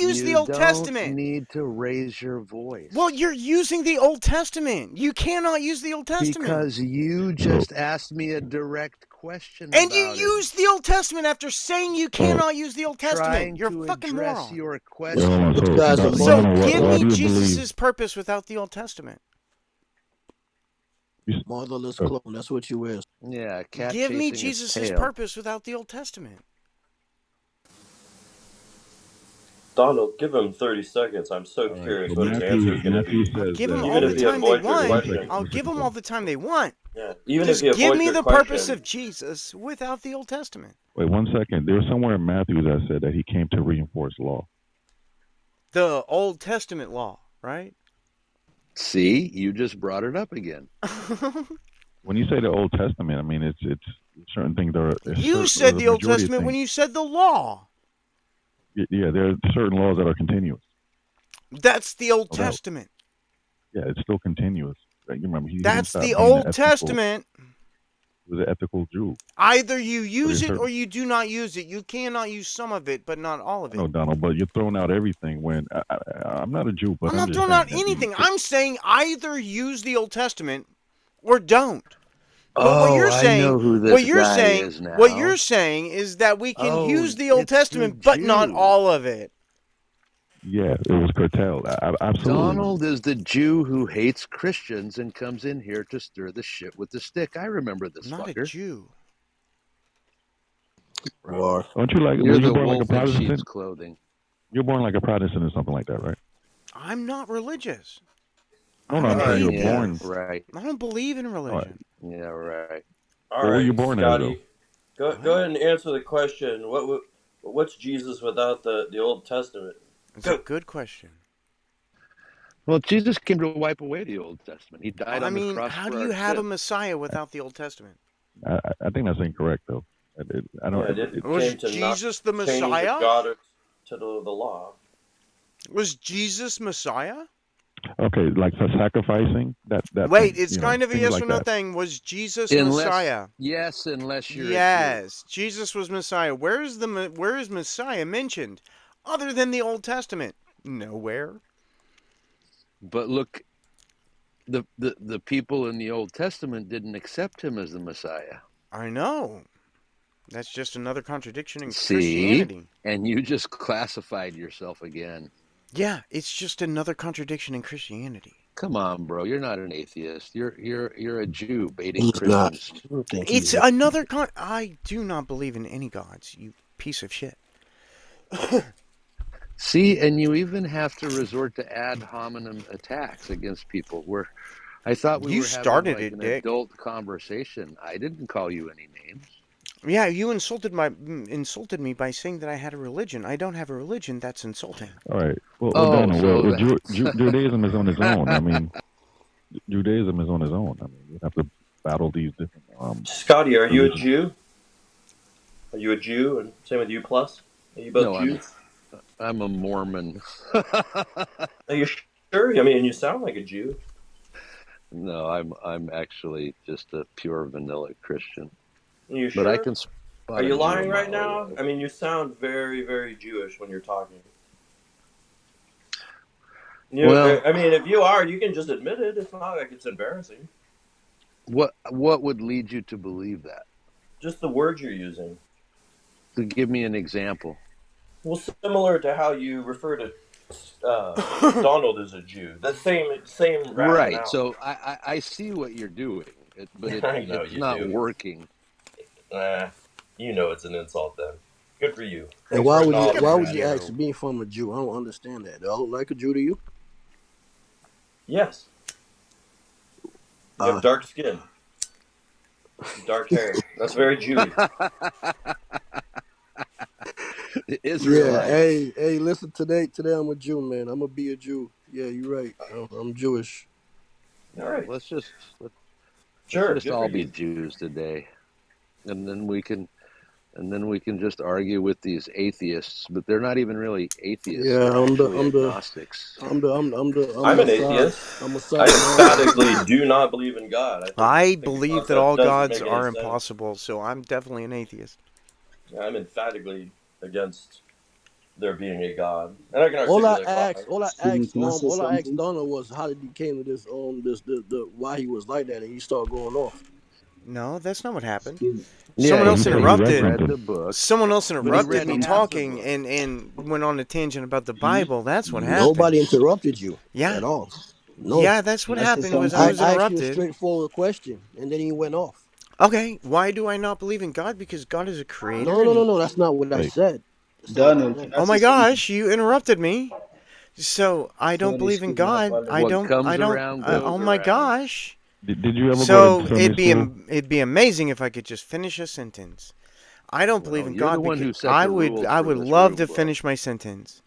use the Old Testament. You don't need to raise your voice. Well, you're using the Old Testament. You cannot use the Old Testament. Because you just asked me a direct question and about you used the Old Testament after saying you cannot use the Old Testament. You're a fucking moron. Your question. So give me Jesus' purpose without the Old Testament. Motherless clone, that's what you is. Yeah, cat give me Jesus' purpose without the Old Testament. Donald, give him 30 seconds. I'm so curious what his answer is going to be. I'll give them all the time they want. I'll give them all the time they want. Yeah, even Just if he give me the question. purpose of Jesus without the Old Testament. Wait 1 second. There's somewhere in Matthew that said that he came to reinforce law. The Old Testament law, right? See, you just brought it up again. When you say the Old Testament, I mean it's certain things that are. You said the Old Testament when you said the law. Yeah, there are certain laws that are continuous. That's the Old Testament. Yeah, it's still continuous. You remember, that's the Old Testament. He was an ethical Jew. Either you use it or you do not use it. You cannot use some of it, but not all of it. No, Donald, but you're throwing out everything when I'm not a Jew. But I'm not throwing out anything. I'm saying either use the Old Testament or don't. But what you're saying, what you're saying is that we can use the Old Testament, but not all of it. Yeah, it was curtailed. Absolutely. Donald is the Jew who hates Christians and comes in here to stir the shit with the stick. I remember this not fucker. A Jew. Or don't you like? You're the born wolf like a Protestant? in sheep's clothing. You're born like a Protestant or something like that, right? I'm not religious. No, you were born right. I don't believe in religion. Right. Yeah, right. All right, were you born Scotty, as, go ahead and answer the question. What's Jesus without the Old Testament? It's a good question. Well, Jesus came to wipe away the Old Testament. He died on the cross. How do you have a Messiah without the Old Testament? I think that's incorrect, though. I don't. Was Jesus the Messiah? God to the law. Was Jesus Messiah? Okay, like for sacrificing that. Wait, it's kind of a yes or no thing. Was Jesus Messiah? Yes, unless you're. Yes, Jesus was Messiah. Where is Messiah mentioned, other than the Old Testament? Nowhere. But look, the people in the Old Testament didn't accept him as the Messiah. I know. That's just another contradiction in Christianity. And you just classified yourself again. Yeah, it's just another contradiction in Christianity. Come on, bro. You're not an atheist. You're a Jew baiting Christians. It's another I do not believe in any gods, you piece of shit. See, and you even have to resort to ad hominem attacks against people. Where I thought we were started having an adult conversation. I didn't call you any names. Yeah, you insulted me by saying that I had a religion. I don't have a religion. That's insulting. All right. Well, Judaism is on its own. I mean, Judaism is on its own. I mean, you have to battle these different. Scotty, are you a Jew? Are you a Jew? And same with you, plus. Are you both Jews? I'm a Mormon. Are you sure? I mean, you sound like a Jew. No, I'm actually just a pure vanilla Christian. Are you sure? But I can. Are you lying right now? I mean, you sound very, very Jewish when you're talking. I mean, if you are, you can just admit it. It's not like it's embarrassing. What would lead you to believe that? Just the words you're using. To give me an example. Well, similar to how you refer to Donald as a Jew. The same. Right. So I see what you're doing, but it's not working. You know it's an insult then. Good for you. And why would you ask being from a Jew? I don't understand that. Do I look like a Jew to you? Yes. You have dark skin. Dark hair. That's very Jewish. Yeah, hey, listen, today I'm a Jew, man. I'm gonna be a Jew. Yeah, you're right. I'm Jewish. All right. Let's just Let's all be Jews today. And then we can just argue with these atheists, but they're not even really atheists. Yeah, I'm the agnostics. I'm an atheist. I emphatically do not believe in God. I believe that all gods are impossible, so I'm definitely an atheist. I'm emphatically against there being a God, and I can All I articulate why. asked, all I Steven, asked, can I say all I asked something? Donald was how did he came to this, the why he was like that, and he started going off. No, that's not what happened. Steven, Yeah, Someone he else said he read he interrupted. read something. the book, Someone else but he interrupted read me half the talking book. and went on a tangent about the you, Bible. That's what happened. Nobody interrupted you Yeah. at all. No, Yeah, that's can what I say happened was I I something? was asked you a interrupted. straightforward question, and then he went off. Okay, why do I not believe in God? Because God is a creator No, no, no, and no. That's not what I Wait, said. That's not what I Donald, said. can I oh say my something? gosh, you interrupted me. So I don't Sorry, believe in excuse my God. apology. What comes I don't. around goes Oh my around. gosh. did you ever go So to Sunday school? it'd be amazing if I could just finish a sentence. I don't believe Well, in you're the God one because who set the rules I for would this love room, to bro. finish my sentence.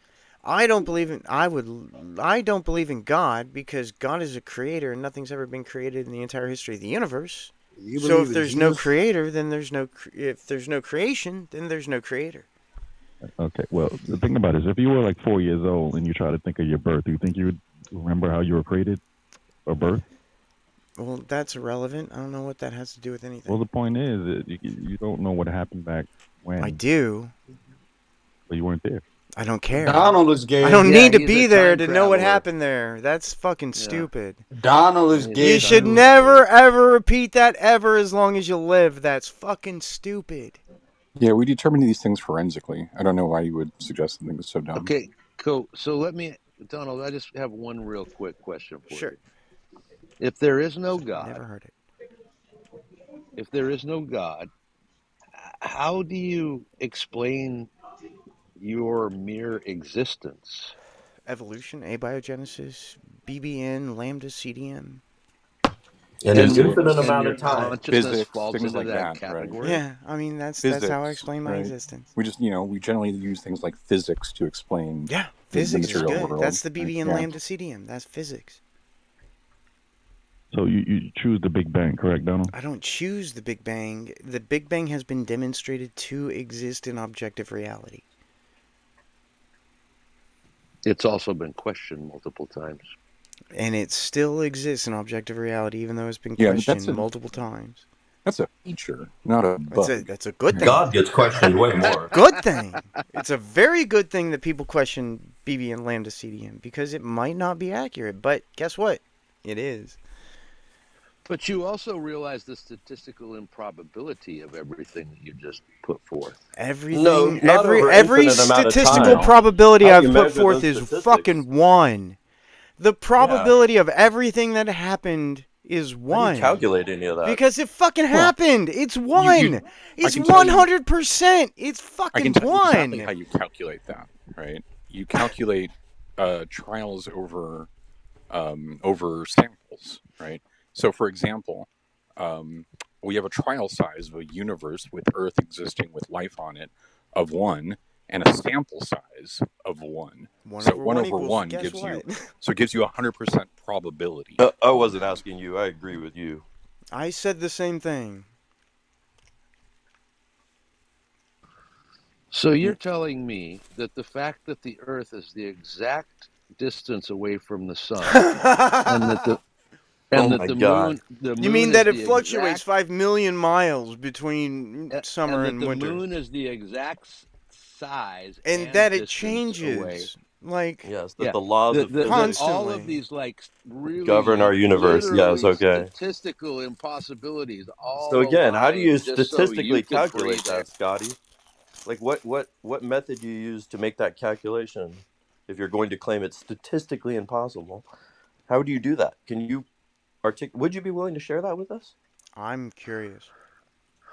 I don't believe in I don't believe in God because God is a creator and nothing's ever been created in the entire history of the universe. You So if believe in there's no Jesus? creator, then if there's no creation, then there's no creator. Okay, well, the thing about it is if you were like 4 years old and you try to think of your birth, do you think you would remember how you were created or birth? Well, that's irrelevant. I don't know what that has to do with Well, anything. the point is that you don't know what happened back when, I do. but you weren't there. I don't care. Donald is I gay. don't Yeah, need to he's be a there time to know what traveler. happened there. That's fucking Yeah, stupid. Donald is he's a gay You should time too. never traveler. ever repeat that ever as long as you live. That's fucking stupid. Yeah, we determine these things forensically. I don't know why you would suggest something that's so dumb. Okay, cool. So Donald, I just have one real quick question for Sure. you. If there is no God, Never heard it. if there is no God, how do you explain your mere existence? Evolution, abiogenesis, BBN, lambda, CDM. In an And infinite and amount your of time. consciousness Physics, falls things into like that that, right? category? Yeah, I mean that's how I Physics, explain my right? existence. We just, we generally use things like physics to explain Yeah, the physics is material good. world. That's the Right? BBN, Yeah. lambda, CDM. That's physics. So you choose the Big Bang, correct, Donald? I don't choose the Big Bang. The Big Bang has been demonstrated to exist in objective reality. It's also been questioned multiple times. And it still exists in objective reality, even though it's been Yeah, but questioned multiple times. that's a feature, not a bug. That's a good thing. God gets questioned way more. Good thing. It's a very good thing that people question BBN, lambda, CDM because it might not be accurate. But guess what? It is. But you also realize the statistical improbability of everything that you just put forth. No, Everything, not over every infinite amount of statistical time. probability How I've do you put measure forth those is statistics? fucking 1. The Yeah. probability of everything that happened is How do 1. you calculate any of that? Because it fucking Well, happened. It's 1. I It's can tell you, 100%. It's I fucking can tell you exactly 1. how you calculate that, right? You calculate trials over samples, right? So, for example, we have a trial size of a universe with Earth existing with life on it of 1, and a sample size of 1. 1 So over 1 1 over equals, 1 guess gives what? you 100% probability. I wasn't asking you. I agree with you. I said the same thing. So you're telling me that the fact that the Earth is the exact distance away from the sun, and that the Oh my God. moon, You mean that it is fluctuates 5 million miles between summer and that and the winter? moon is the exact size And that it distance away. changes. Like, Yes, that Yeah, the laws of physics all constantly. of these like really govern our universe. Yes, literally okay. statistical impossibilities all So again, how do align you just so you statistically could calculate breathe air. that, Scotty? Like what method do you use to make that calculation if you're going to claim it's statistically impossible? How do you do that? Can you would you be willing to share that with us? I'm curious.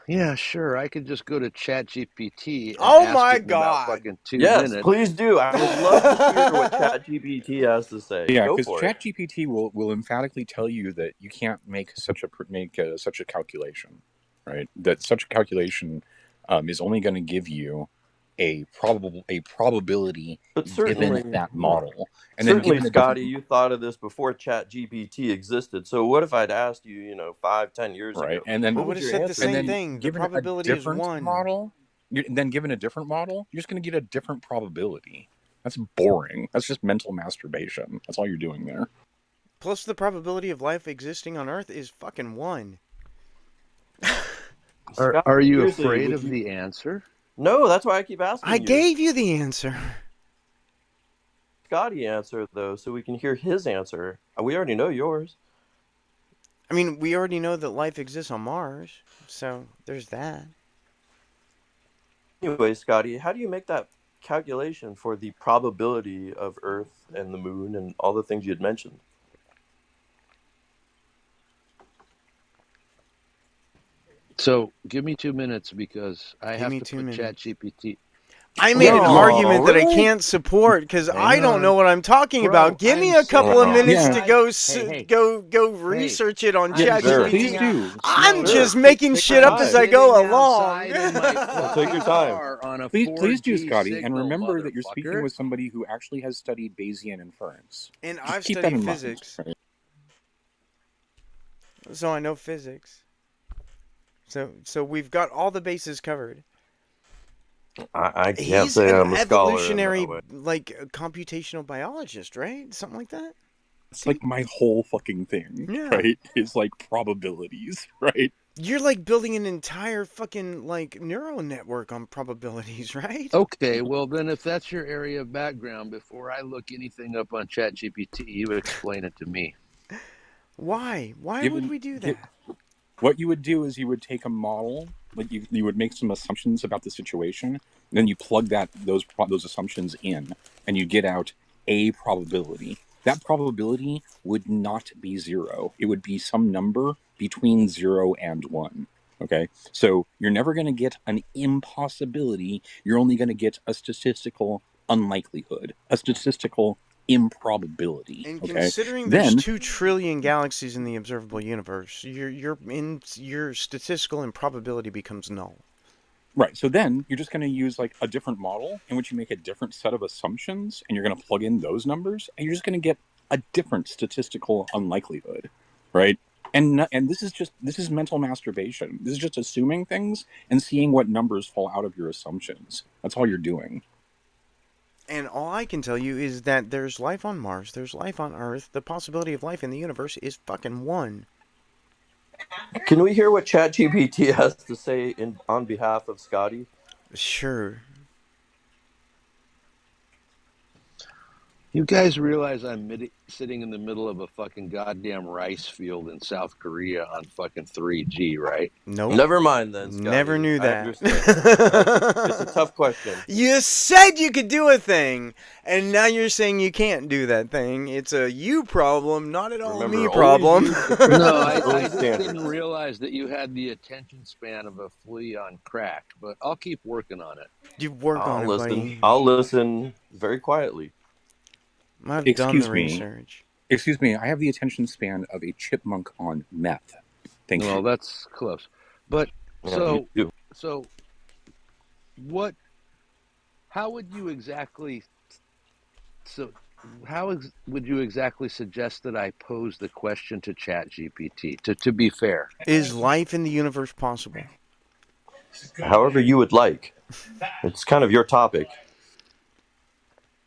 Yeah, sure. I could just go to ChatGPT and Oh ask my it in about God. fucking 2 Yes, minutes. please do. I would love to hear what ChatGPT has to say. Yeah, Go because for it. ChatGPT will emphatically tell you that you can't make such a calculation, right? That such a calculation is only going to give you a probability But certainly, given that model, and then certainly, given a Scotty, different, you thought of this before ChatGPT existed. So what if I'd asked you, 5-10 years right, ago? and I then What would would have your said the answer and same then be? thing. The given a probability is different 1. model, then given a different model, you're just going to get a different probability. That's boring. That's just mental masturbation. That's all you're doing there. Plus, the probability of life existing on Earth is fucking 1. Are Scotty, you seriously, afraid would of you? the answer? No, that's why I keep asking I you. gave you the answer. Scotty answer, though, so we can hear his answer. We already know yours. I mean, we already know that life exists on Mars, so there's that. Anyway, Scotty, how do you make that calculation for the probability of Earth and the Moon and all the things you had mentioned? So give me 2 minutes because I have to put ChatGPT. I made an argument that I can't support because I don't know what I'm talking about. Give me a couple of minutes to go research it on ChatGPT. I'm just making shit up as I go along. Take your time. Please do, Scotty, and remember that you're speaking with somebody who actually has studied Bayesian inference. And I've studied physics, so I know physics. So we've got all the bases covered. I can't say I'm a scholar. He's an evolutionary, like, computational biologist, right? Something like that? It's like my whole fucking thing, right? It's like probabilities, right? You're like building an entire fucking, like, neural network on probabilities, right? Okay, well then if that's your area of background, before I look anything up on ChatGPT, you explain it to me. Why? Why would we do that? What you would do is you would take a model, like you would make some assumptions about the situation, and then you plug those assumptions in, and you get out a probability. That probability would not be 0. It would be some number between 0 and 1. Okay? So you're never going to get an impossibility. You're only going to get a statistical unlikelihood, a statistical improbability. And considering there's 2 trillion galaxies in the observable universe, your statistical improbability becomes null. Right. So then you're just going to use like a different model in which you make a different set of assumptions, and you're going to plug in those numbers, and you're just going to get a different statistical unlikelihood, right? And this is mental masturbation. This is just assuming things and seeing what numbers fall out of your assumptions. That's all you're doing. And all I can tell you is that there's life on Mars, there's life on Earth. The possibility of life in the universe is fucking 1. Can we hear what ChatGPT has to say on behalf of Scotty? Sure. You guys realize I'm sitting in the middle of a fucking goddamn rice field in South Korea on fucking 3G, right? Nope. Never mind then, Scotty. Never knew that. It's a tough question. You said you could do a thing, and now you're saying you can't do that thing. It's a you problem, not at all a me problem. No, I just didn't realize that you had the attention span of a flea on crack, but I'll keep working on it. You work on it, buddy. I'll listen very quietly. I've done the research. Excuse me, I have the attention span of a chipmunk on meth. Thank you. Well, that's close. But so what? How would you exactly? Would you exactly suggest that I pose the question to ChatGPT? To be fair, is life in the universe possible? However you would like. It's kind of your topic.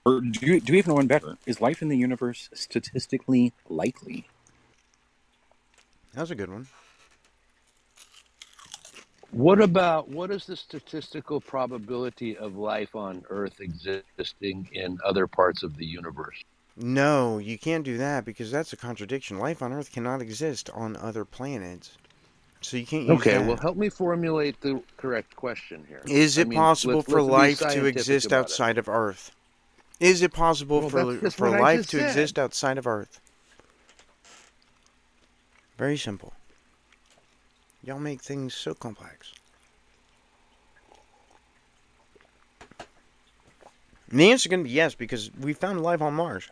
Or do you even know one better? Is life in the universe statistically likely? That's a good one. What is the statistical probability of life on Earth existing in other parts of the universe? No, you can't do that because that's a contradiction. Life on Earth cannot exist on other planets. So you can't use that. Well, help me formulate the correct question here. Is it possible for life to exist outside of Earth? Is it possible for life to exist outside of Earth? Very simple. Y'all make things so complex. And the answer is going to be yes, because we found life on Mars.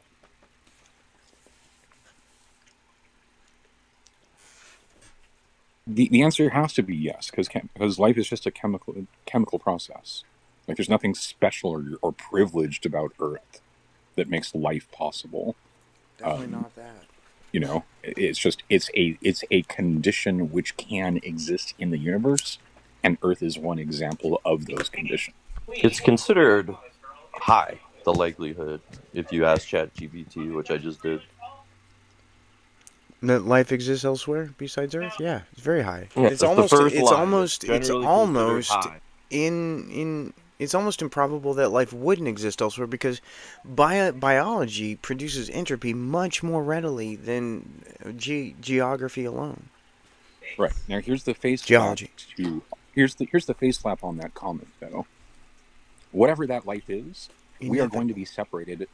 The answer has to be yes, because life is just a chemical process. Like there's nothing special or privileged about Earth that makes life possible. Definitely not that. You know, it's a condition which can exist in the universe, and Earth is one example of those conditions. It's considered high, the likelihood, if you ask ChatGPT, which I just did. That life exists elsewhere besides Earth? Yeah, it's very high. Yeah, it's almost it's almost improbable that life wouldn't exist elsewhere because biology produces entropy much more readily than geography alone. Right. Now here's the face Geology. Here's the face slap on that comment, though. Whatever that life is, we are going to be separated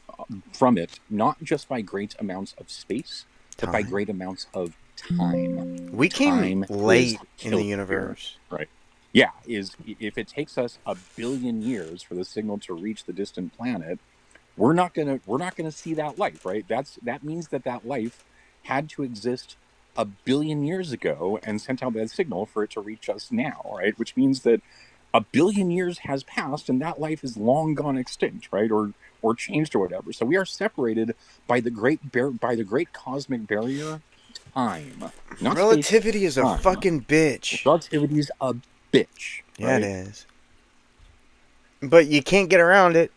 from it, not just by great amounts of space, but by great amounts of time. We came late in the universe. Here, right. Yeah, if it takes us 1 billion years for the signal to reach the distant planet, we're not gonna see that life, right? That means that life had to exist 1 billion years ago and sent out that signal for it to reach us now, right? Which means that 1 billion years has passed and that life is long gone extinct, right? Or changed or whatever. So we are separated by the great cosmic barrier, time. Not relativity space, is a fucking bitch. Relativity is a bitch. Yeah, right? It is. But you can't get around it.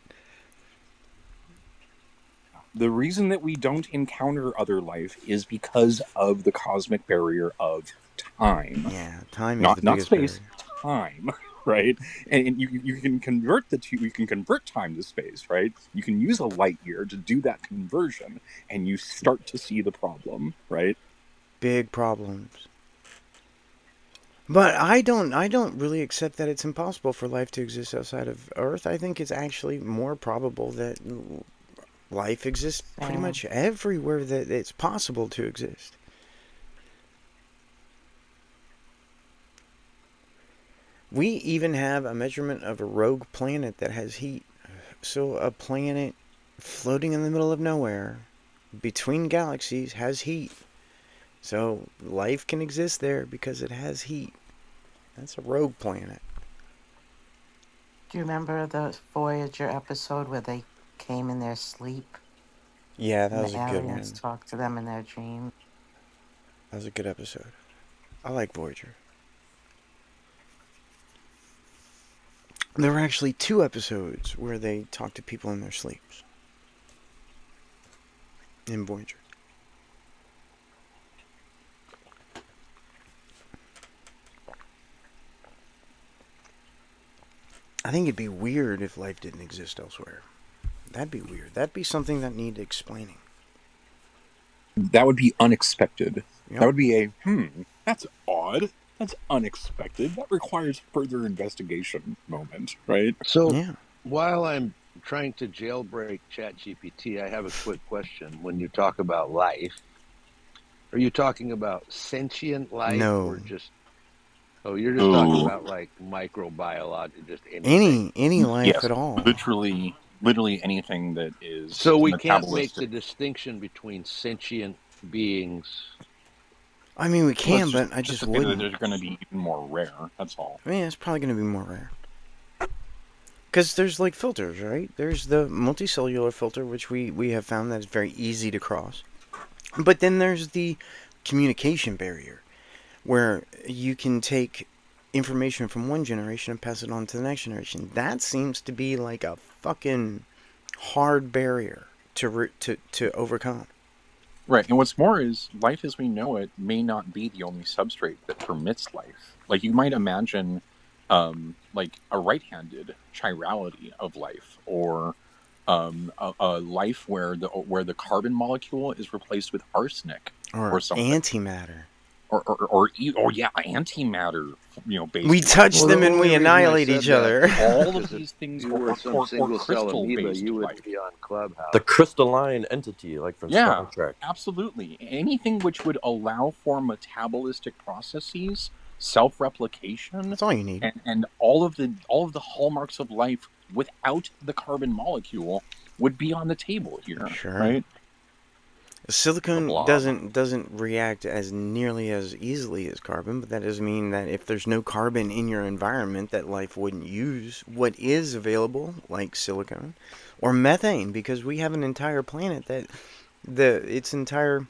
The reason that we don't encounter other life is because of the cosmic barrier of time. Yeah, time is not space, barrier. Time, right? And you can convert the two. You can convert time to space, right? You can use a light year to do that conversion, and you start to see the problem, right? Big problems. But I don't really accept that it's impossible for life to exist outside of Earth. I think it's actually more probable that life exists pretty much everywhere that it's possible to exist. We even have a measurement of a rogue planet that has heat. So a planet floating in the middle of nowhere between galaxies has heat. So life can exist there because it has heat. That's a rogue planet. Do you remember the Voyager episode where they came in their sleep? Yeah, that was a good one. The aliens talked to them in their dreams. That was a good episode. I like Voyager. There were actually 2 episodes where they talked to people in their sleeps. In Voyager. I think it'd be weird if life didn't exist elsewhere. That'd be weird. That'd be something that needed explaining. That would be unexpected. Yep. That would be that's odd. That's unexpected. That requires further investigation moment, right? So while I'm trying to jailbreak ChatGPT, I have a quick question. When you talk about life, are you talking about sentient life or just... Oh, you're just talking about like microbiology, just anything. Any life at all. Literally anything that is. So we can't make the distinction between sentient beings. I mean, we can, but I just wouldn't. They're going to be even more rare. That's all. I mean, it's probably going to be more rare. Because there's like filters, right? There's the multicellular filter, which we have found that is very easy to cross. But then there's the communication barrier, where you can take information from one generation and pass it on to the next generation. That seems to be like a fucking hard barrier to overcome. Right, and what's more is life as we know it may not be the only substrate that permits life. Like you might imagine, like a right-handed chirality of life, or a life where the carbon molecule is replaced with arsenic or something. Antimatter. Or antimatter, based. We touch them and we annihilate each other. All of these things or crystal based. You would be on Clubhouse. The crystalline entity, like from Star Trek. Absolutely. Anything which would allow for metabolistic processes, self-replication. That's all you need. And all of the hallmarks of life without the carbon molecule would be on the table here. Sure. Right? Silicon doesn't react as nearly as easily as carbon, but that doesn't mean that if there's no carbon in your environment that life wouldn't use what is available, like silicon or methane, because we have an entire planet that its entire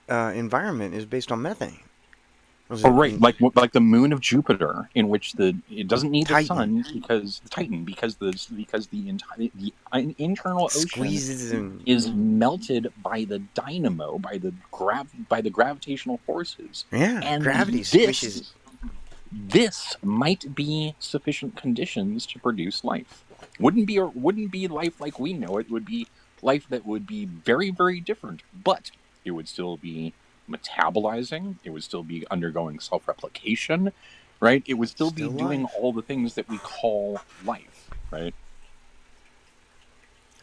environment is based on methane. Right, like the moon of Jupiter, in which it doesn't need the sun because the internal ocean is melted by the dynamo, by the gravitational forces. Yeah, and gravity squishes. this might be sufficient conditions to produce life. Wouldn't be life like we know it. Would be life that would be very, very different, but it would still be metabolizing. It would still be undergoing self-replication, right? It would still be doing life. all the things that we call life, right?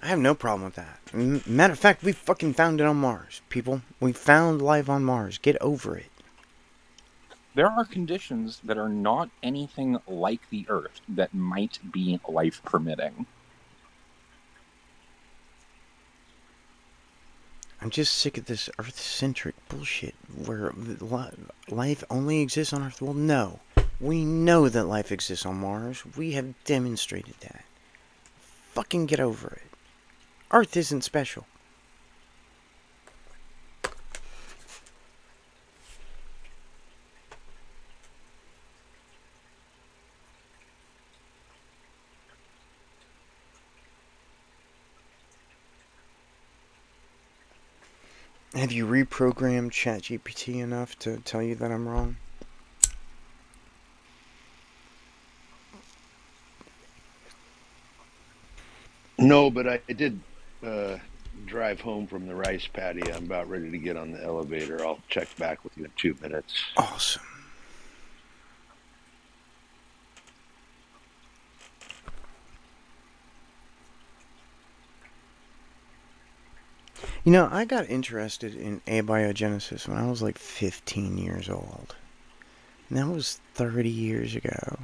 I have no problem with that. Matter of fact, we fucking found it on Mars, people. We found life on Mars. Get over it. There are conditions that are not anything like the Earth that might be life permitting. I'm just sick of this Earth-centric bullshit where life only exists on Earth. Well, no. We know that life exists on Mars. We have demonstrated that. Fucking get over it. Earth isn't special. Have you reprogrammed ChatGPT enough to tell you that I'm wrong? No, but I did drive home from the rice paddy. I'm about ready to get on the elevator. I'll check back with you in 2 minutes. Awesome. You know, I got interested in abiogenesis when I was like 15 years old. And that was 30 years ago.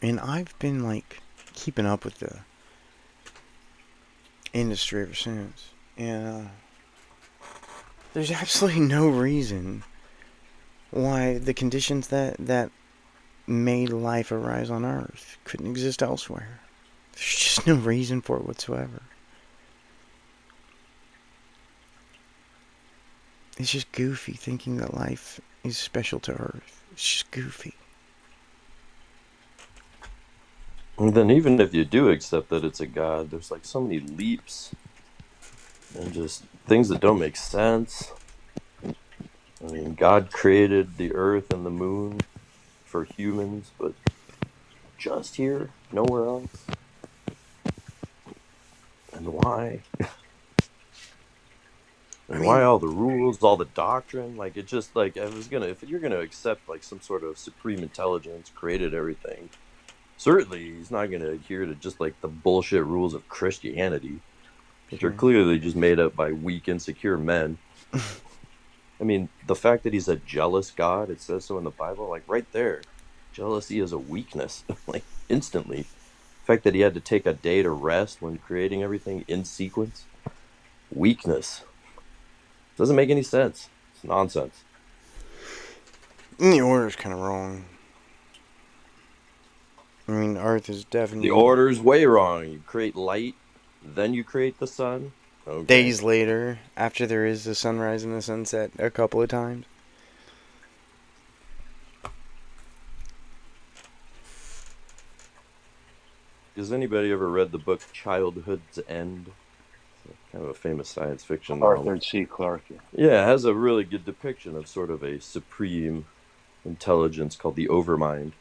And I've been like keeping up with the industry ever since. And there's absolutely no reason why the conditions that made life arise on Earth couldn't exist elsewhere. There's just no reason for it whatsoever. It's just goofy thinking that life is special to Earth. It's just goofy. And then even if you do accept that it's a god, there's like so many leaps and just things that don't make sense. I mean, God created the earth and the moon for humans, but just here, nowhere else. And why? And why all the rules, all the doctrine? Like, it just, like, if you're gonna accept, like, some sort of supreme intelligence created everything, certainly he's not gonna adhere to just, like, the bullshit rules of Christianity, which are clearly just made up by weak, insecure men. I mean, the fact that he's a jealous God, it says so in the Bible, like, right there, jealousy is a weakness, like, instantly. The fact that he had to take a day to rest when creating everything in sequence, weakness. Doesn't make any sense. It's nonsense. The order's kind of wrong. I mean, Earth is definitely... The order's way wrong. You create light, then you create the sun. Okay. Days later, after there is the sunrise and the sunset a couple of times. Has anybody ever read the book Childhood's End? It's kind of a famous science fiction novel. Arthur C. Clarke. Yeah, it has a really good depiction of sort of a supreme intelligence called the Overmind.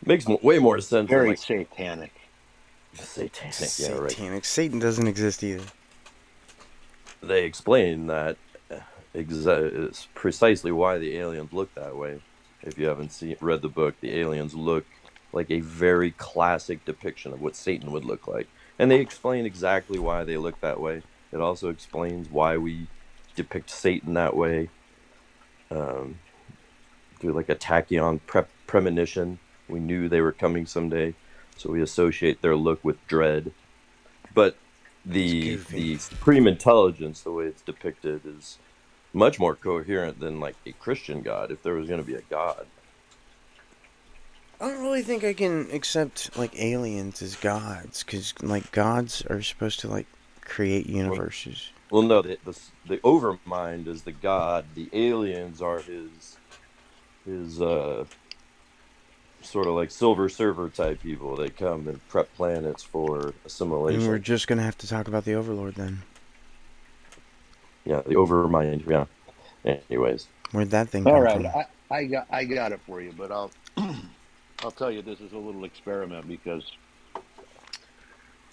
Makes way more sense. Very like, satanic. Satanic, yeah, right. Satanic. Satan doesn't exist either. They explain that is precisely why the aliens look that way. If you haven't read the book, the aliens look like a very classic depiction of what Satan would look like. And they explain exactly why they look that way. It also explains why we depict Satan that way. Through like a tachyon premonition. We knew they were coming someday, so we associate their look with dread. But the supreme intelligence, the way it's depicted, is much more coherent than like a Christian God, if there was going to be a God. I don't really think I can accept like aliens as gods, because like gods are supposed to like create universes. Well, no, the Overmind is the God. The aliens are his sort of like Silver Surfer type people. They come and prep planets for assimilation. And we're just gonna have to talk about the Overlord then. Yeah, the Overmind. Yeah. Anyways, where'd that thing come from? All right, I got it for you, but I'll I'll tell you, this is a little experiment because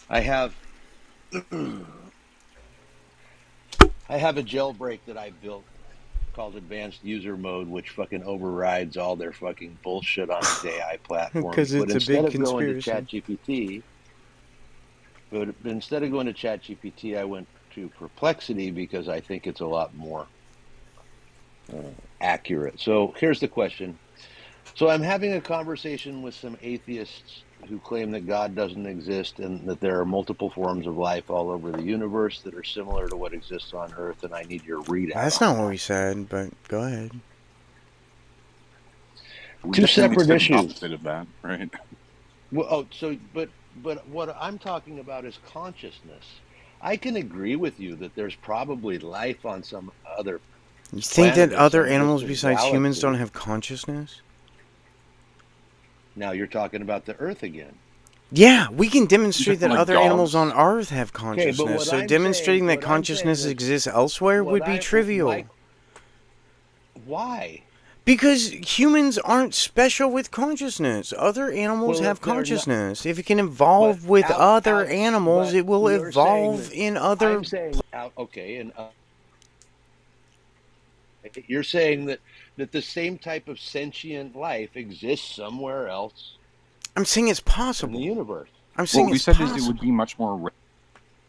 I have I have a jailbreak that I built called Advanced User Mode, which fucking overrides all their fucking bullshit on its AI platform. Because it's a big conspiracy. Instead of going to ChatGPT, I went to Perplexity because I think it's a lot more accurate. So here's the question. So I'm having a conversation with some atheists who claim that God doesn't exist and that there are multiple forms of life all over the universe that are similar to what exists on Earth, and I need your readout. That's not what we said, but go ahead. Two separate issues. Of that, right? Well, but what I'm talking about is consciousness. I can agree with you that there's probably life on some other. You think that other animals besides humans don't have consciousness? Now you're talking about the Earth again. Yeah, we can demonstrate that other animals on Earth have consciousness. So demonstrating that consciousness exists elsewhere would be trivial. Why? Because humans aren't special with consciousness. Other animals have consciousness. If it can evolve with other animals, it will evolve in other. I'm saying, okay, and you're saying that the same type of sentient life exists somewhere else. I'm saying it's possible in the universe. I'm saying what we said is it would be much more rare.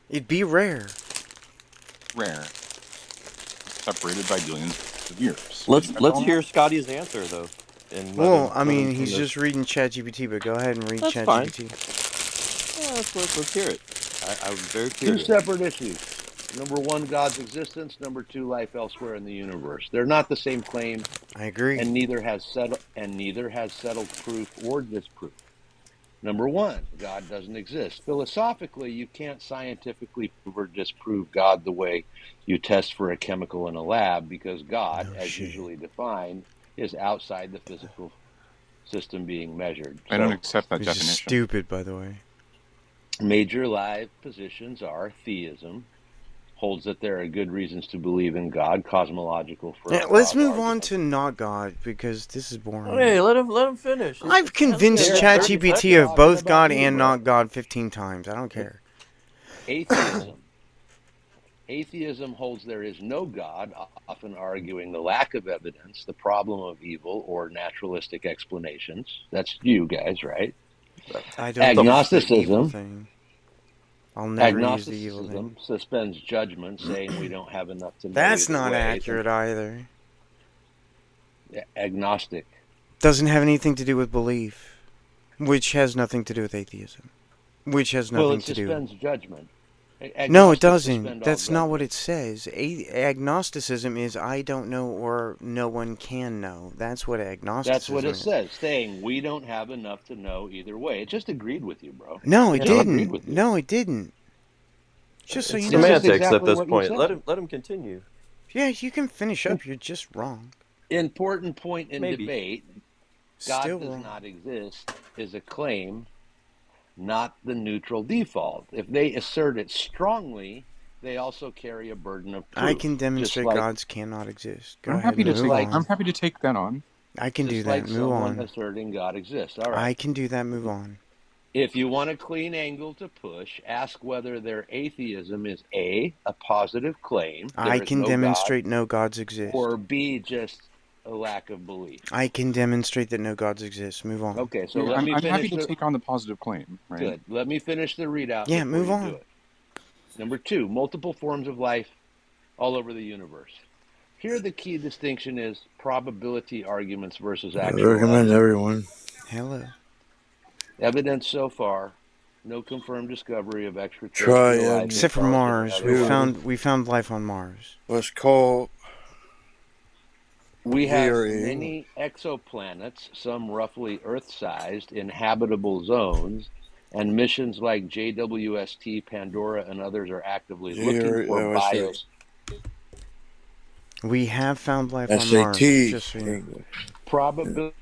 It'd be rare. Separated by billions of years. Let's hear Scotty's answer though. Well, I mean, he's just reading ChatGPT, but go ahead and read ChatGPT. Yeah, let's hear it. I'm very curious. Two separate issues. Number one, God's existence. Number two, life elsewhere in the universe. They're not the same claim. I agree. And neither has settled proof or disproof. Number one, God doesn't exist. Philosophically, you can't scientifically prove or disprove God the way you test for a chemical in a lab, because God, usually defined, is outside the physical system being measured. I don't accept that definition. Stupid, by the way. Major live positions are theism, holds that there are good reasons to believe in God, cosmological. Let's move on to not God, because this is boring. Hey, let him finish. I've convinced ChatGPT of both God and not God 15 times. I don't care. Atheism holds there is no God, often arguing the lack of evidence, the problem of evil, or naturalistic explanations. That's you guys, right? I don't Agnosticism. I'll never use the evil thing. Suspends judgment, saying we don't have enough to know. That's not accurate either. Agnostic. Doesn't have anything to do with belief, which has nothing to do with atheism, which has nothing to do. Well, it suspends judgment. No, it doesn't. That's not what it says. Agnosticism is I don't know or no one can know. That's what agnosticism is. That's what it says, saying we don't have enough to know either way. It just agreed with you, bro. No, it didn't. No, it didn't. Just so you know. Semantics at this point. Let him continue. Yeah, you can finish up. You're just wrong. Important point in debate. God does not exist is a claim, not the neutral default. If they assert it strongly, they also carry a burden of proof. I can demonstrate gods cannot exist. I'm happy to take that on. I can do that. Move on. Asserting God exists. All right. I can do that. Move on. If you want a clean angle to push, ask whether their atheism is A, a positive claim. I can demonstrate no gods exist. Or B, just a lack of belief. I can demonstrate that no gods exist. Move on. Okay, so I'm happy to take on the positive claim. Right? Good. Let me finish the readout. Yeah, move on. Number two, multiple forms of life all over the universe. Here, the key distinction is probability arguments versus actual. I recommend everyone. Hello. Evidence so far, no confirmed discovery of extraterrestrial life. Except for Mars. We found life on Mars. Let's call. We have many exoplanets, some roughly Earth-sized, inhabitable zones, and missions like JWST, Pandora, and others are actively looking for bios. We have found life on Mars. Just probability.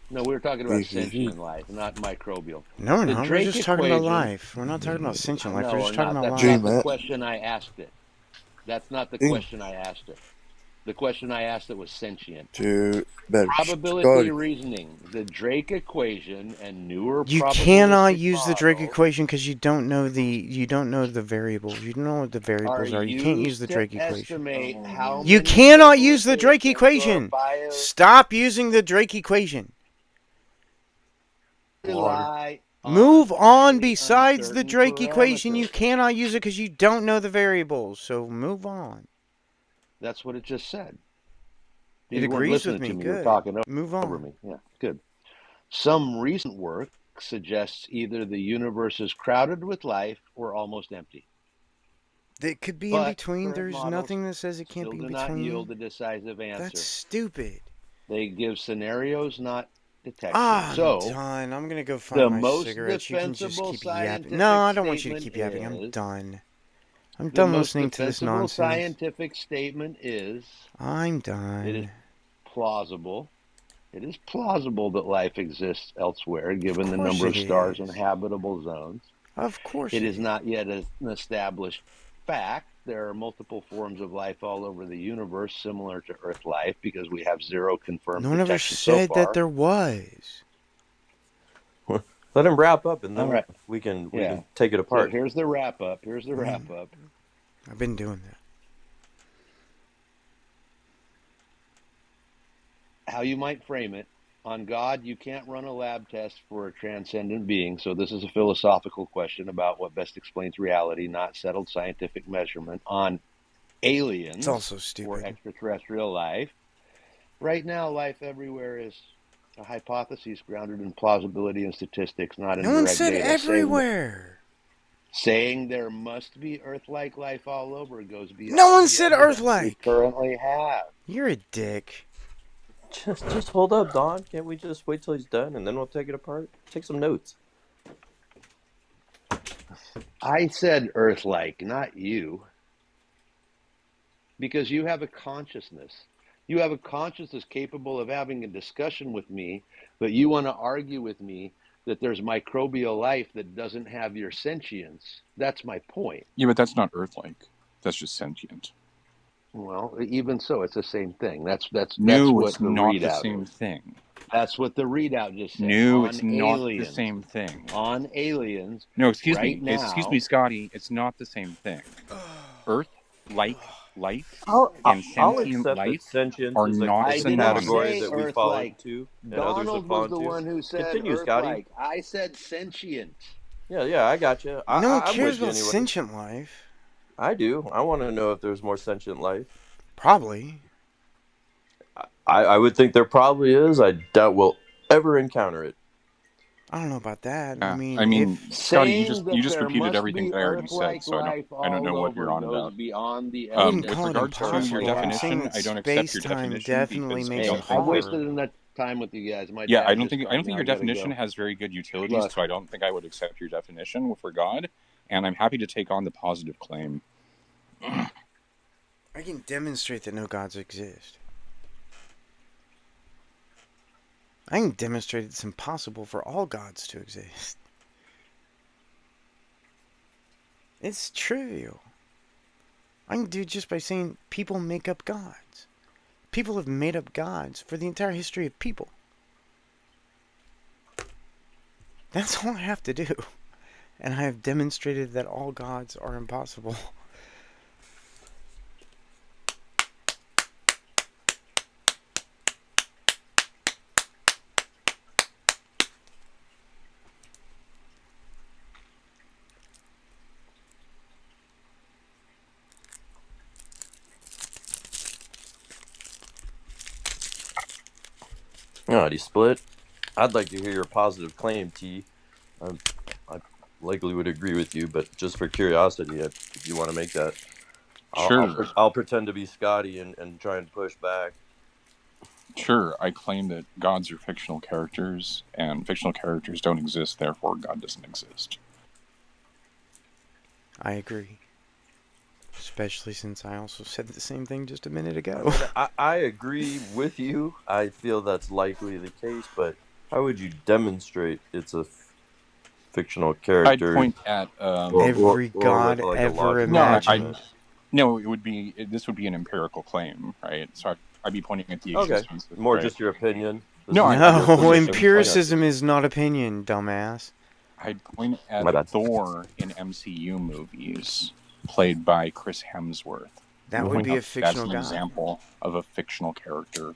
No, we were talking about sentient life, not microbial. No, we're just talking about life. We're not talking about sentient life. We're just talking about life. That's not the question I asked it. That's not the question I asked it. The question I asked that was sentient. Probability Scotty. Reasoning, the Drake equation, and newer. You cannot use the Drake equation because you don't know the variables. You don't know what the variables are. You can't use the Drake equation. You cannot use the Drake equation. Stop using the Drake equation. Move on besides the Drake equation. You cannot use it because you don't know the variables. So move on. That's what it just said. It agrees with me. Good. Move on. Over me. Yeah, good. Some recent work suggests either the universe is crowded with life or almost empty. It could be in between. There's nothing that says it can't be in between. Still do not yield a decisive answer. That's stupid. They give scenarios, not detection. I'm done. I'm gonna go find my cigarettes. You can just keep yapping. No, I don't want you to keep yapping. I'm done. I'm done listening to this nonsense. The scientific statement is... I'm done. It is plausible. It is plausible that life exists elsewhere, given the number of stars and habitable zones. Of course. It is not yet an established fact. There are multiple forms of life all over the universe, similar to Earth life, because we have zero confirmed detection so far. No one ever said that there was. Let him wrap up, and then we can take it apart. So here's the wrap up. I've been doing that. How you might frame it. On God, you can't run a lab test for a transcendent being. So this is a philosophical question about what best explains reality, not settled scientific measurement. On aliens, it's also stupid. Or extraterrestrial life. Right now, life everywhere is a hypothesis grounded in plausibility and statistics, not in direct data. No one said everywhere. Saying there must be Earth-like life all over goes beyond. No one said Earth-like. We currently have. You're a dick. Just hold up, Don. Can't we just wait till he's done and then we'll take it apart? Take some notes. I said Earth-like, not you. Because you have a consciousness. You have a consciousness capable of having a discussion with me, but you want to argue with me that there's microbial life that doesn't have your sentience. That's my point. Yeah, but that's not Earth-like. That's just sentient. Well, even so, it's the same thing. That's what it's not the same thing. That's what the readout just said. No, it's not the same thing. On aliens. No, excuse me, Scotty. It's not the same thing. Earth-like life and sentient life are not the category that we fall into. Donald was the one who said Earth-like. I said sentient. Yeah, I got you. No one cares about sentient life. I do. I want to know if there's more sentient life. Probably. I would think there probably is. I doubt we'll ever encounter it. I don't know about that. I mean, Scotty, you just repeated everything that I already said, so I don't know what you're on about. With regards to your definition, I don't accept your definition definitely because I wasted enough time with you guys. I don't think your definition has very good utilities, so I don't think I would accept your definition for God. And I'm happy to take on the positive claim. I can demonstrate that no gods exist. I can demonstrate it's impossible for all gods to exist. It's trivial. I can do it just by saying people make up gods. People have made up gods for the entire history of people. That's all I have to do. And I have demonstrated that all gods are impossible. Alrighty, Split. I'd like to hear your positive claim, T. I likely would agree with you, but just for curiosity, if you want to make that, sure. I'll pretend to be Scotty and try and push back. Sure, I claim that gods are fictional characters, and fictional characters don't exist, therefore God doesn't exist. I agree. Especially since I also said the same thing just a minute ago. I agree with you. I feel that's likely the case, but how would you demonstrate it's a fictional character? I'd point at every god ever imagined. No, it would be. This would be an empirical claim, right? So I'd be pointing at the existence. More right? just your opinion. No, empiricism is not opinion, dumbass. I'd point at Thor in MCU movies, played by Chris Hemsworth. That would be a fictional god. That's an example of a fictional character.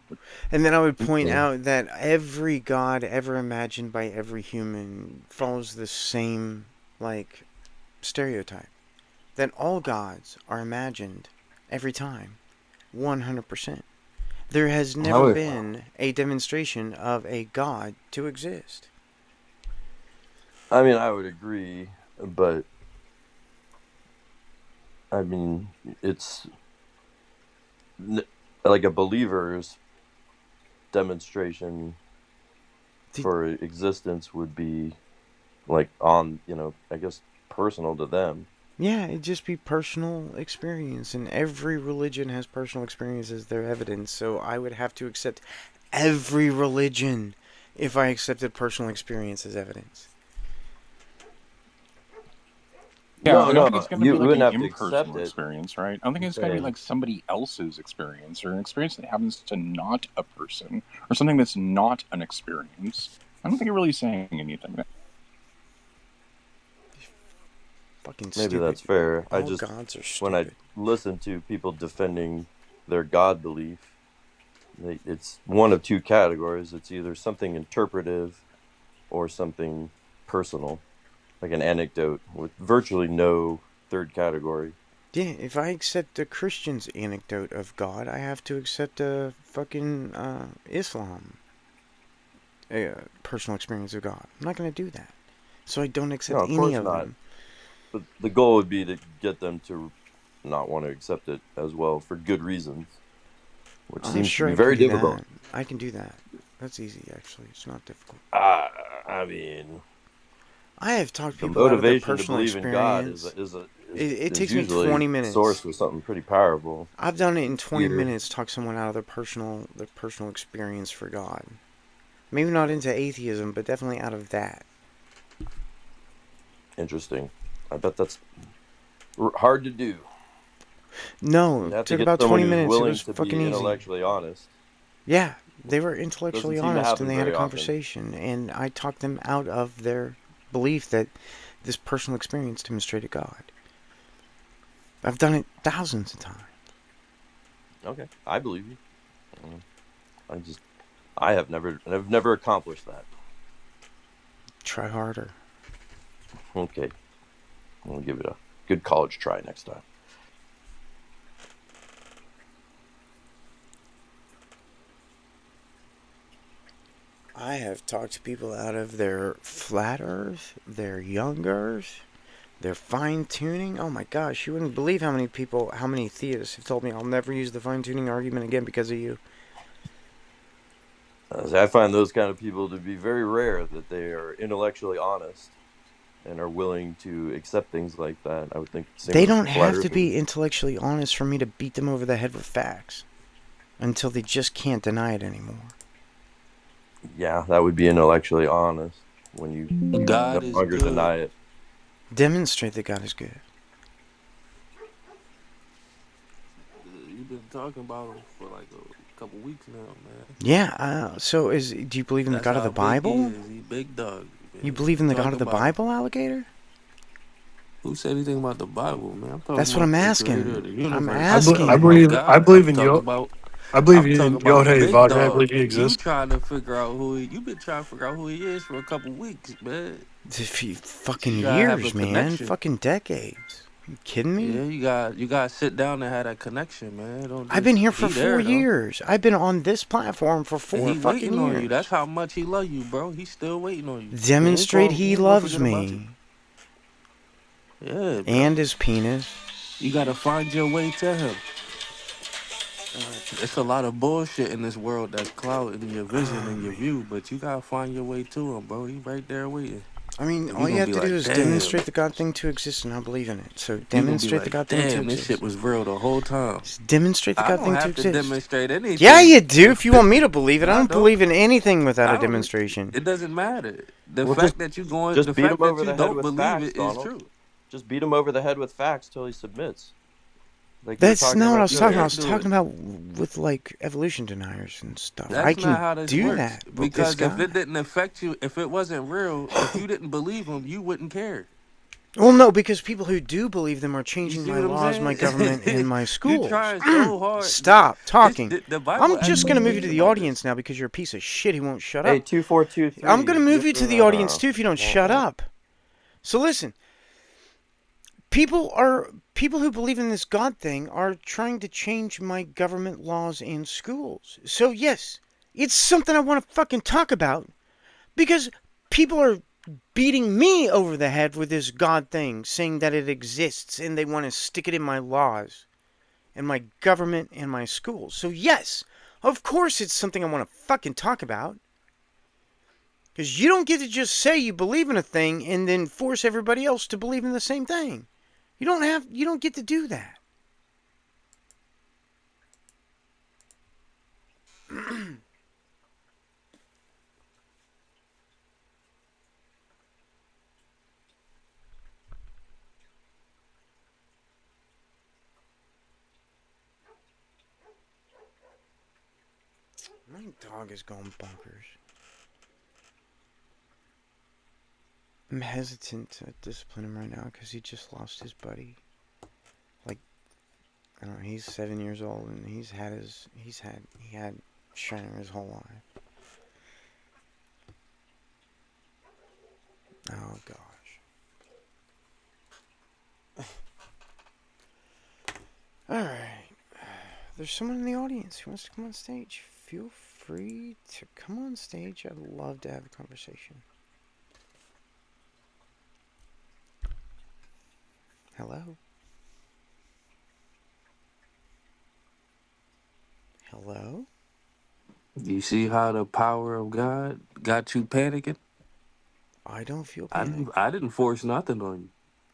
And then I would point out that every god ever imagined by every human follows the same, like, stereotype. That all gods are imagined every time. 100%. There has never been a demonstration of a god to exist. I mean, I would agree, but I mean, it's like a believer's demonstration for existence would be like on, I guess personal to them. Yeah, it'd just be personal experience, and every religion has personal experience as their evidence, so I would have to accept every religion if I accepted personal experience as evidence. Yeah, I don't think it's going to be like an impersonal experience, right? I don't think it's going to be like somebody else's experience, or an experience that happens to not a person, or something that's not an experience. I don't think you're really saying anything. Fucking maybe stupid. That's fair. All gods are stupid. When I listen to people defending their God belief, it's one of two categories. It's either something interpretive or something personal, like an anecdote with virtually no third category. Yeah, if I accept a Christian's anecdote of God, I have to accept a fucking Islam personal experience of God. I'm not going to do that. So I don't accept any of them. But the goal would be to get them to not want to accept it as well for good reasons, which seems to be very difficult. I can do that. That's easy, actually. It's not difficult. I mean, I have talked to people about their personal to believe experience. In God it takes me 20 minutes. Source of something pretty powerful. I've done it in 20 minutes. Talk someone out of their personal experience for God. Maybe not into atheism, but definitely out of that. Interesting. I bet that's hard to do. No, it took about 20 minutes. It was fucking easy. Intellectually honest. Yeah, they were intellectually honest, and they had a conversation, and I talked them out of their belief that this personal experience demonstrated God. I've done it thousands of times. Okay, I believe you. I've never accomplished that. Try harder. Okay. I'll give it a good college try next time. I have talked to people out of their flat earth, their young earth, their fine tuning. Oh my gosh, you wouldn't believe how many theists have told me I'll never use the fine tuning argument again because of you. I find those kind of people to be very rare, that they are intellectually honest and are willing to accept things like that. I would think they don't have to be intellectually honest for me to beat them over the head with facts until they just can't deny it anymore. Yeah, that would be intellectually honest when you no longer deny it. Demonstrate that God is good. You've been talking about him for like a couple weeks now, man. Yeah. So do you believe in the God of the Bible? He big dog. You believe in the God of the Bible, alligator? Who said anything about the Bible, man? That's what I'm asking. I'm asking. I believe in Yod. I believe in Yod-Heh-Vav-Heh. I believe he exists. You trying to figure out you've been trying to figure out who he is for a couple weeks, man. A few fucking years, man. Fucking decades. You kidding me? Yeah, you got to sit down and have that connection, man. I've been here for 4 years. I've been on this platform for 4 fucking years. On you. That's how much he love you, bro. He's still waiting on you. Demonstrate he loves me. Yeah, bro. And his penis. You got to find your way to him. It's a lot of bullshit in this world that's clouding your vision and your view, but you got to find your way to him, bro. He right there waiting. I mean, all you have to do is demonstrate the God thing to exist, and I believe in it. So demonstrate the God thing to exist. This shit was real the whole time. Just demonstrate the God thing to exist. I don't have to demonstrate anything. Yeah, you do. If you want me to believe it, I don't believe in anything without a demonstration. It doesn't matter. The fact that you don't believe it is true. Just beat him over the head with facts till he submits. Like that's not what I was talking about. I was talking about with like evolution deniers and stuff. I can do that because if it didn't affect you, if it wasn't real, if you didn't believe them, you wouldn't care. Well, no, because people who do believe them are changing my laws, my government, and my schools. You trying so hard. Stop talking. I'm just going to move you to the audience now because you're a piece of shit who won't shut up. Hey, 2423. I'm going to move you to the audience too if you don't shut up. So listen, people who believe in this God thing are trying to change my government laws and schools. So yes, it's something I want to fucking talk about because people are beating me over the head with this God thing, saying that it exists, and they want to stick it in my laws, and my government, and my schools. So yes, of course it's something I want to fucking talk about. Because you don't get to just say you believe in a thing, and then force everybody else to believe in the same thing. You don't get to do that. My dog is going bonkers. I'm hesitant to discipline him right now because he just lost his buddy. Like, I don't know, he's 7 years old and he had Shiner his whole life. Oh gosh. Alright. There's someone in the audience who wants to come on stage. Feel free to come on stage. I'd love to have a conversation. Hello? Hello? You see how the power of God got you panicking? I don't feel panicked. I didn't force nothing on you.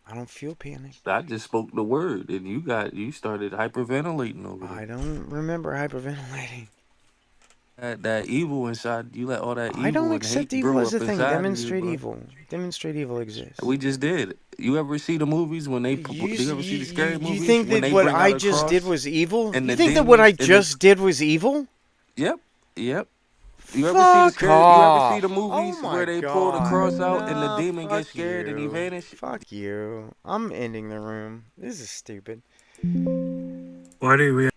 I don't feel panicked. I just spoke the word, and you started hyperventilating over there. I don't remember hyperventilating. That evil inside, you let all that evil. I don't and accept hate evil as a grow up thing. inside Demonstrate you, evil. Demonstrate evil exists. We just did. You ever see the movies when they? Do you ever see the scary movies? You think when that what I just did was evil? And you think that what I just did was evil? Yep. You ever see the movies where they pull the cross out and the demon gets scared and he vanishes? Fuck you. I'm ending the room. This is stupid. Why do we